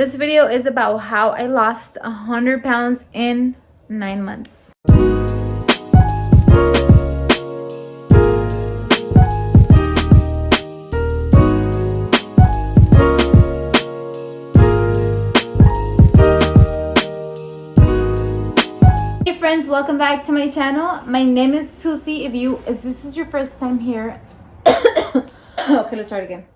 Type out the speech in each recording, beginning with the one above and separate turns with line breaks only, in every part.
This video is about how I lost 100 pounds in 9 months. Hey friends, welcome back to my channel. My name is Susie. If this is your first time here, okay, let's start again.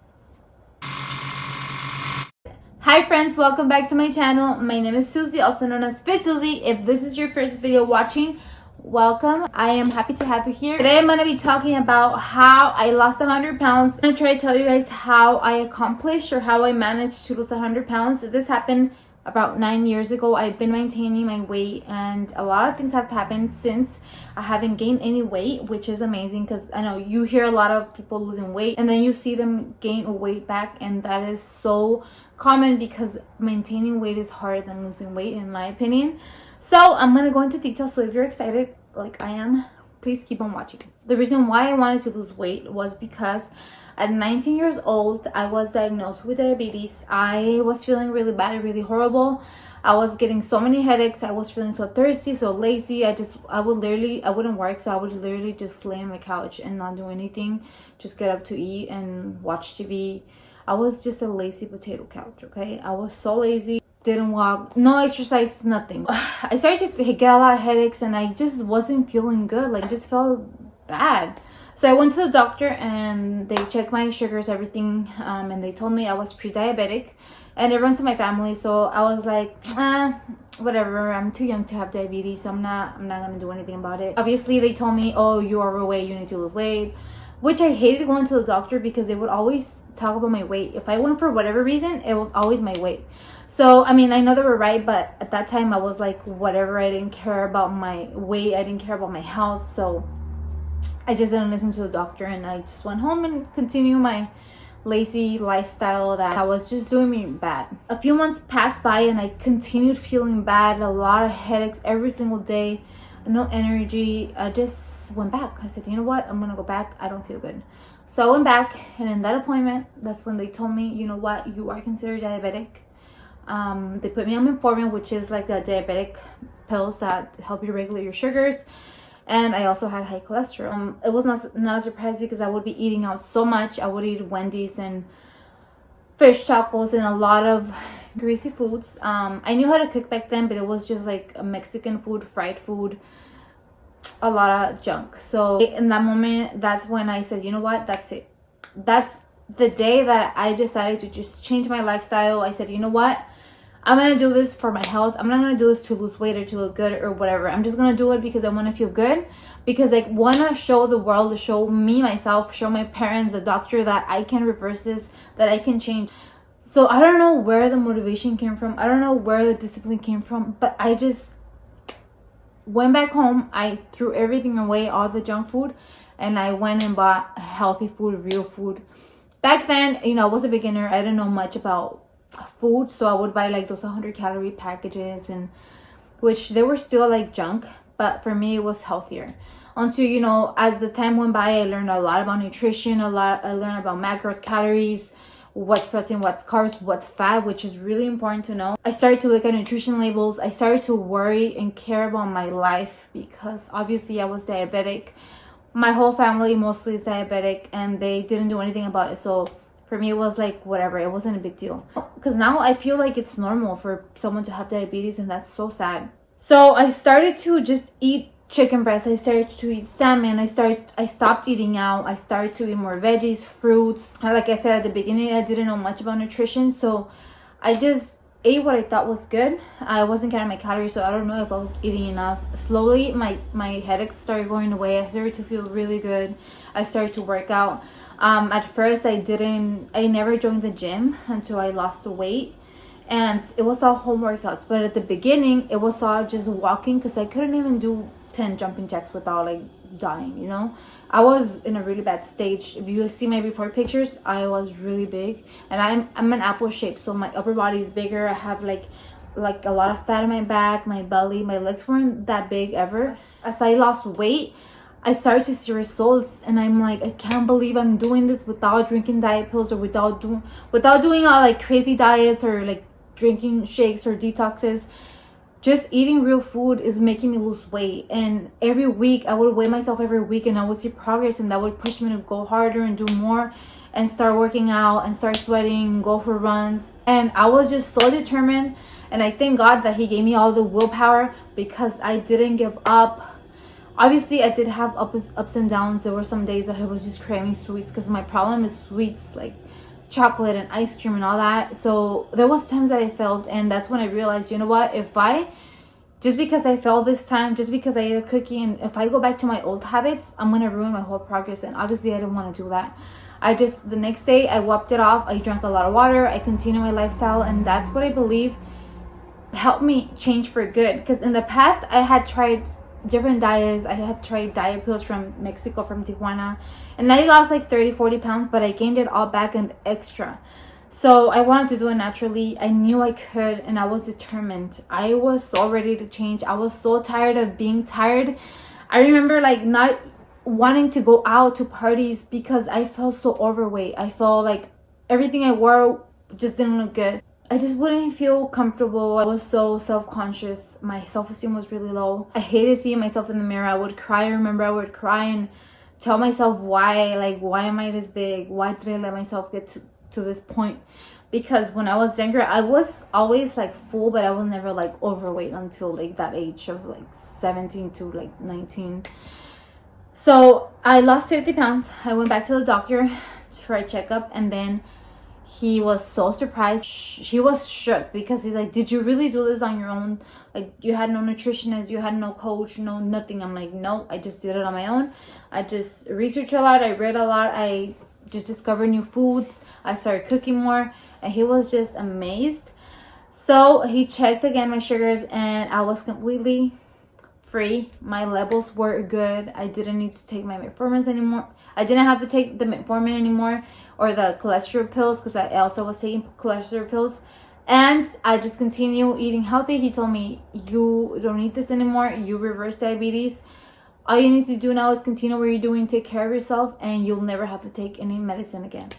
Hi friends, welcome back to my channel. My name is Susie, also known as FitSussie. If this is your first video watching, welcome. I am happy to have you here. Today I'm going to be talking about how I lost 100 pounds. I'm going to try to tell you guys how I accomplished or how I managed to lose 100 pounds. This happened about 9 years ago. I've been maintaining my weight and a lot of things have happened since. I haven't gained any weight, which is amazing because I know you hear a lot of people losing weight and then you see them gain weight back, and that is so common because maintaining weight is harder than losing weight, in my opinion. So I'm gonna go into detail, so if you're excited like I am, please keep on watching. The reason why I wanted to lose weight was because at 19 years old I was diagnosed with diabetes. I was feeling really bad, really horrible. I was getting so many headaches. I was feeling so thirsty, so lazy. I wouldn't work, so I would literally just lay on my couch and not do anything, just get up to eat and watch TV. I was just a lazy potato couch, okay? I was so lazy, didn't walk, no exercise, nothing. I started to get a lot of headaches and I just wasn't feeling good. Like, I just felt bad. So I went to the doctor and they checked my sugars, everything, and they told me I was pre-diabetic, and it runs in my family. So I was like, whatever, I'm too young to have diabetes, so I'm not gonna do anything about it. Obviously they told me, oh, you are overweight, you need to lose weight, which I hated going to the doctor because they would always talk about my weight. If I went for whatever reason, it was always my weight. So I mean, I know they were right, but at that time I was like, whatever. I didn't care about my weight, I didn't care about my health, so I just didn't listen to the doctor, and I just went home and continued my lazy lifestyle that I was just doing me bad. A few months passed by and I continued feeling bad, a lot of headaches every single day, no energy. I just went back. I said, you know what, I'm gonna go back, I don't feel good. So I went back, and in that appointment, that's when they told me, you know what, you are considered diabetic. They put me on metformin, which is like the diabetic pills that help you regulate your sugars. And I also had high cholesterol. It was not a surprise because I would be eating out so much. I would eat Wendy's and fish tacos and a lot of greasy foods. I knew how to cook back then, but it was just like a Mexican food, fried food, a lot of junk. So in that moment, that's when I said, you know what, that's it. That's the day that I decided to just change my lifestyle. I said, you know what, I'm gonna do this for my health. I'm not gonna do this to lose weight or to look good or whatever. I'm just gonna do it because I want to feel good, because I want to show the world, to show me, myself, show my parents, the doctor, that I can reverse this, that I can change. So I don't know where the motivation came from, I don't know where the discipline came from, but I just went back home. I threw everything away, all the junk food, and I went and bought healthy food, real food. Back then, you know, I was a beginner. I didn't know much about food, so I would buy like those 100-calorie packages, and which they were still like junk, but for me it was healthier. Until, you know, as the time went by, I learned a lot about nutrition, I learned about macros, calories, what's protein, what's carbs, what's fat, which is really important to know. I started to look at nutrition labels. I started to worry and care about my life because obviously I was diabetic. My whole family mostly is diabetic and they didn't do anything about it. So for me, it was like, whatever, it wasn't a big deal. Because now I feel like it's normal for someone to have diabetes, and that's so sad. So I started to just eat chicken breast. I started to eat salmon. I stopped eating out. I started to eat more veggies, fruits. Like I said at the beginning, I didn't know much about nutrition, so I just ate what I thought was good. I wasn't counting my calories, so I don't know if I was eating enough. Slowly, my headaches started going away. I started to feel really good. I started to work out. At first, I never joined the gym until I lost the weight, and it was all home workouts. But at the beginning, it was all just walking because I couldn't even do 10 jumping jacks without like dying, you know. I was in a really bad stage. If you see my before pictures, I was really big, and I'm an apple shape, so my upper body is bigger. I have like a lot of fat in my back, my belly, my legs weren't that big ever. As I lost weight, I started to see results, and I'm like, I can't believe I'm doing this without drinking diet pills or without doing all like crazy diets or like drinking shakes or detoxes. Just eating real food is making me lose weight. And every week I would weigh myself every week, and I would see progress, and that would push me to go harder and do more and start working out and start sweating, go for runs. And I was just so determined, and I thank God that he gave me all the willpower because I didn't give up. Obviously I did have ups and downs. There were some days that I was just craving sweets because my problem is sweets, like chocolate and ice cream and all that. So there was times that I failed, and that's when I realized, you know what, if I just because I failed this time, just because I ate a cookie, and if I go back to my old habits, I'm gonna ruin my whole progress. And obviously I didn't want to do that. I just, the next day I wiped it off. I drank a lot of water. I continued my lifestyle, and that's what I believe helped me change for good. Because in the past I had tried different diets. I had tried diet pills from Mexico, from Tijuana, and I lost like 30-40 pounds, but I gained it all back and extra. So I wanted to do it naturally. I knew I could, and I was determined. I was so ready to change. I was so tired of being tired. I remember like not wanting to go out to parties because I felt so overweight. I felt like everything I wore just didn't look good. I just wouldn't feel comfortable. I was so self-conscious. My self-esteem was really low. I hated seeing myself in the mirror. I would cry. I remember I would cry and tell myself why am I this big? Why did I let myself get to this point? Because when I was younger, I was always like full, but I was never like overweight until like that age of like 17 to like 19. So I lost 50 pounds. I went back to the doctor for a checkup, and then he was so surprised. He was shook because he's like, did you really do this on your own? Like, you had no nutritionist, you had no coach, no nothing. I'm like, no, I just did it on my own. I just researched a lot. I read a lot. I just discovered new foods. I started cooking more, and he was just amazed. So he checked again my sugars, and I was completely free. My levels were good. I didn't need to take my metformin anymore. I didn't have to take the metformin anymore, or the cholesterol pills, because I also was taking cholesterol pills. And I just continue eating healthy. He told me, you don't need this anymore. You reverse diabetes. All you need to do now is continue what you're doing, take care of yourself, and you'll never have to take any medicine again.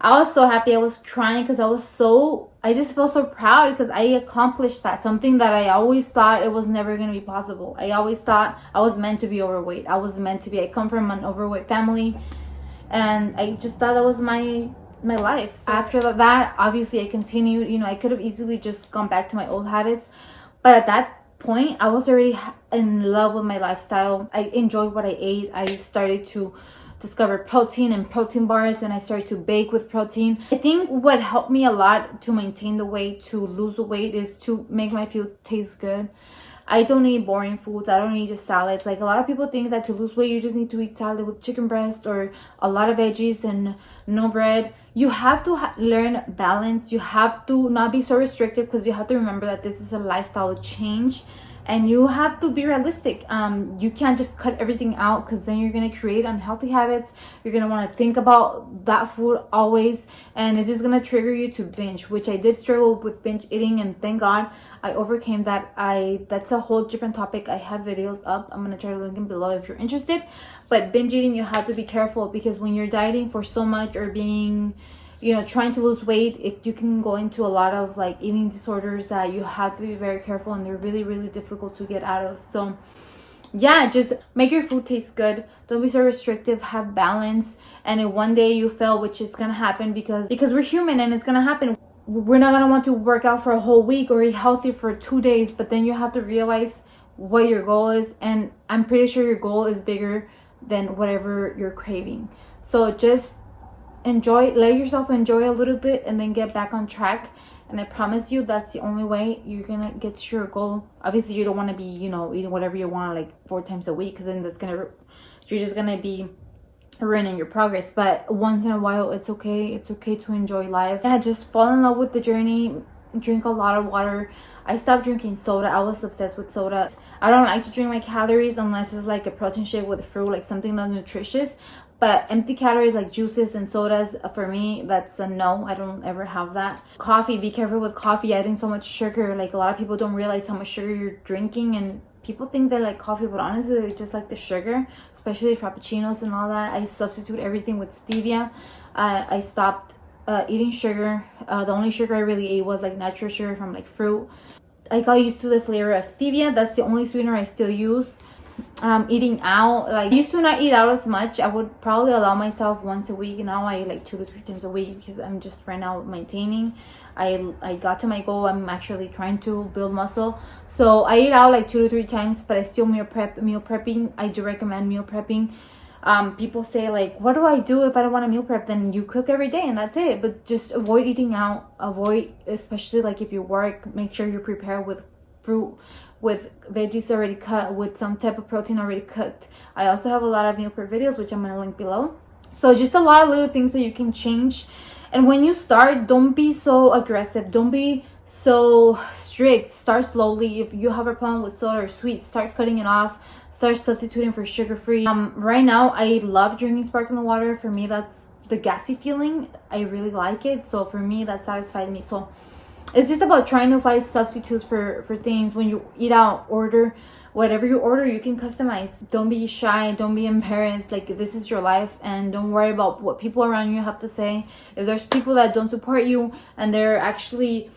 I was so happy. I was crying because I just felt so proud because I accomplished that. Something that I always thought it was never going to be possible. I always thought I was meant to be overweight. I come from an overweight family, and I just thought that was my life. So after that, obviously I continued. I could have easily just gone back to my old habits, but at that point I was already in love with my lifestyle. I enjoyed what I ate. I started to discover protein and protein bars, and I started to bake with protein. I think what helped me a lot to maintain the weight, to lose the weight, is to make my food taste good. I don't eat boring foods. I don't eat just salads. Like, a lot of people think that to lose weight you just need to eat salad with chicken breast or a lot of veggies and no bread. You have to learn balance. You have to not be so restrictive, because you have to remember that this is a lifestyle change, and you have to be realistic. You can't just cut everything out, because then you're going to create unhealthy habits. You're going to want to think about that food always, and it's just going to trigger you to binge, which I did struggle with binge eating, and thank God I overcame that. That's a whole different topic. I have videos up. I'm going to try to link them below if you're interested. But binge eating, you have to be careful, because when you're dieting for so much, or being trying to lose weight, you can go into a lot of like eating disorders that you have to be very careful, and they're really, really difficult to get out of. So yeah, just make your food taste good. Don't be so restrictive. Have balance. And if one day you fail, which is gonna happen, because we're human and it's gonna happen. We're not gonna want to work out for a whole week or eat healthy for 2 days, but then you have to realize what your goal is, and I'm pretty sure your goal is bigger than whatever you're craving. So just let yourself enjoy a little bit, and then get back on track. And I promise you, that's the only way you're gonna get to your goal. Obviously you don't want to be eating whatever you want like 4 times a week, because then you're just gonna be ruining your progress. But once in a while, it's okay to enjoy life. And I just fall in love with the journey. Drink a lot of water. I stopped drinking soda. I was obsessed with soda. I don't like to drink my calories unless it's like a protein shake with fruit, like something that's nutritious. But empty calories like juices and sodas, for me, that's a no. I don't ever have that. Coffee, be careful with coffee, adding so much sugar. Like, a lot of people don't realize how much sugar you're drinking, and people think they like coffee, but honestly it's just like the sugar, especially frappuccinos and all that. I substitute everything with stevia. I stopped eating sugar. The only sugar I really ate was like natural sugar from like fruit. I got used to the flavor of stevia. That's the only sweetener I still use. Eating out, like I used to not eat out as much. I would probably allow myself once a week. Now I eat like 2 to 3 times a week because I'm just right now maintaining. I got to my goal. I'm actually trying to build muscle, so I eat out like 2 to 3 times, but I still meal prepping. I do recommend meal prepping. People say like, what do I do if I don't want to meal prep? Then you cook every day and that's it. But just avoid eating out. Avoid, especially like if you work, make sure you prepare with fruit, with veggies already cut, with some type of protein already cooked. I also have a lot of meal prep videos, which I'm going to link below. So just a lot of little things that you can change. And when you start, don't be so aggressive. Don't be so strict. Start slowly. If you have a problem with soda or sweet, start cutting it off. Start substituting for sugar-free. Right now, I love drinking sparkling water. For me, that's the gassy feeling. I really like it. So for me, that satisfies me. So it's just about trying to find substitutes for things. When you eat out, order whatever you order, you can customize. Don't be shy. Don't be embarrassed. Like, this is your life, and don't worry about what people around you have to say. If there's people that don't support you and they're actually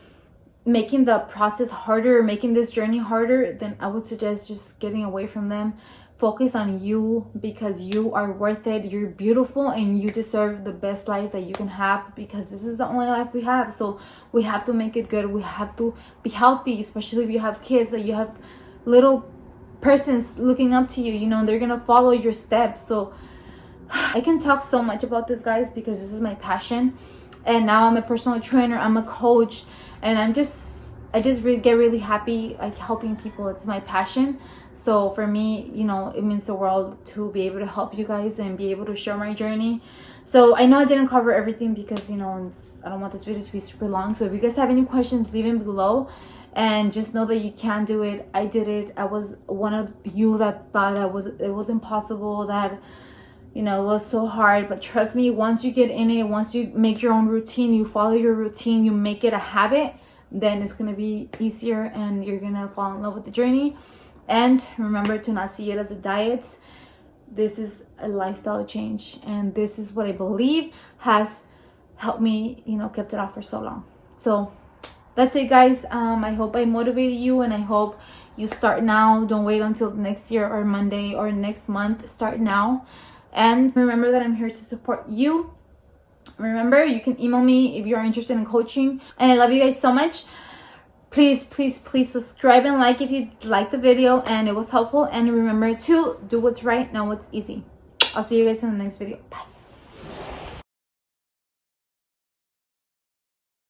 making the process harder, making this journey harder, then I would suggest just getting away from them. Focus on you, because you are worth it. You're beautiful and you deserve the best life that you can have, because this is the only life we have. So we have to make it good. We have to be healthy, especially if you have kids, that you have little persons looking up to you, you know, they're gonna follow your steps. So I can talk so much about this, guys, because this is my passion. And now I'm a personal trainer, I'm a coach, and I just really get really happy like helping people. It's my passion. So for me, you know, it means the world to be able to help you guys and be able to share my journey. So I know I didn't cover everything because, you know, I don't want this video to be super long. So if you guys have any questions, leave them below, and just know that you can do it. I did it. I was one of you that thought it was impossible, that, you know, it was so hard. But trust me, once you get in it, once you make your own routine, you follow your routine, you make it a habit, then it's gonna be easier and you're gonna fall in love with the journey. And remember to not see it as a diet. This is a lifestyle change, and this is what I believe has helped me, you know, kept it off for so long. So that's it, guys. I hope I motivated you, and I hope you start now. Don't wait until next year or Monday or next month. Start now. And remember that I'm here to support you. Remember, you can email me if you're interested in coaching. And I love you guys so much. Please, please, please subscribe and like if you liked the video and it was helpful. And remember to do what's right, not what's easy. I'll see you guys in the next video. Bye.